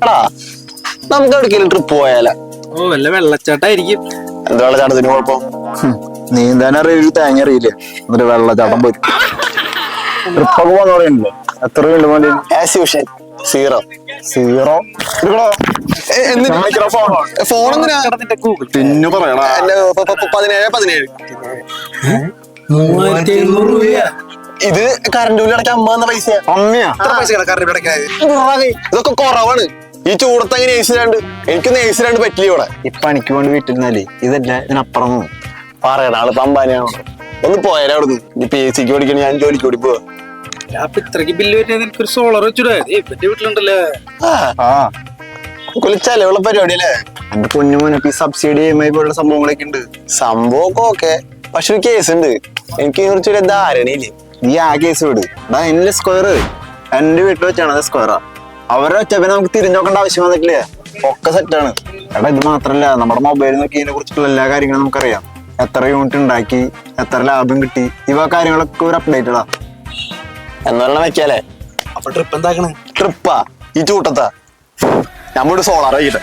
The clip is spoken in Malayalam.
എടാ നമുക്ക് എവിടേക്കെങ്കിലും ട്രിപ്പ് പോയാലോ? ഓ വല്ല വെള്ളച്ചാട്ടായിരിക്കും. എന്താ വെള്ളച്ചാട്ടത്തിന് കുഴപ്പം? നീന്താൻ അറിയില്ല, തേങ്ങ അറിയില്ലേ, എന്നിട്ട് വെള്ളച്ചാട്ടം പോയി ട്രിപ്പൊക്കെ പോകാൻ പറയുന്നില്ലേ? എത്ര ഉണ്ട് മോനെ? As usual 0. 0. ഫോൺ എന്തിനാ? പിന്നെ പറയടാ. 17. 3500 രൂപ. ഇത് കറണ്ട് ബില്ല് അടയ്ക്കാൻ അമ്മ എന്ന പൈസ. അമ്മയാ? ഇതൊക്കെ കുറവാണ്. ഈ ചൂടത്ത് അങ്ങനെ ഏസിലാണ്ട് എനിക്കൊന്നും ഏസിലാണ്ട് പറ്റില്ല ഇവിടെ. ഇപ്പൊ എനിക്ക് വേണ്ടി വീട്ടിരുന്നാലേ ഇതല്ല, ഇതിനപ്പുറം പറയണ ആള് പമ്പാനാണോ? ഒന്ന് പോയാലോ അവിടുന്ന്. ഇപ്പൊ എ സിക്ക് ഓടിക്കണ ഞാൻ ജോലിക്ക് ഓടി പോവാ. അപ്പൊ ഇത്രക്ക് ബില്ല് വരുന്നത് എനിക്കൊരു സോളർ വെച്ചൂടെ? എന്റെ വീട്ടിലുണ്ടല്ലേ. ചെലവുള്ള പരിപാടി അല്ലേ? എന്റെ പൊന്നു മോനൊക്കെ ഈ സബ്സിഡി EMI പോലുള്ള സംഭവങ്ങളൊക്കെ ഉണ്ട്. സംഭവമൊക്കെ ഓക്കെ, പക്ഷെ ഒരു കേസ് ഉണ്ട്. എനിക്ക് കുറിച്ചൊരു ധാരണയില്ലേ. നീ ആ കേസ് വിട്. എന്റെ സ്ക്വയർ എന്റെ വീട്ടിൽ വെച്ചാണ് സ്ക്വയറാ. അവരെ വെച്ചപ്പോ നമുക്ക് തിരിഞ്ഞോക്കേണ്ട ആവശ്യം വന്നിട്ടില്ല, ഒക്കെ സെറ്റാണ്. എടാ ഇത് മാത്രല്ല, നമ്മുടെ മൊബൈലിൽ നോക്കി ഇതിനെ കുറിച്ചുള്ള എല്ലാ കാര്യങ്ങളും നമുക്കറിയാം. എത്ര യൂണിറ്റ് ഉണ്ടാക്കി, എത്ര ലാഭം കിട്ടി, ഇവ കാര്യങ്ങളൊക്കെ ഒരു അപ്ഡേറ്റഡാ. എന്നെല്ലാം വെക്കാലേ. അപ്പൊ ട്രിപ്പ് എന്താക്കണേ? ട്രിപ്പാ ഈ ചൂട്ടത്താ. നമ്മോട് സോളാർ വയ്ക്കട്ടെ.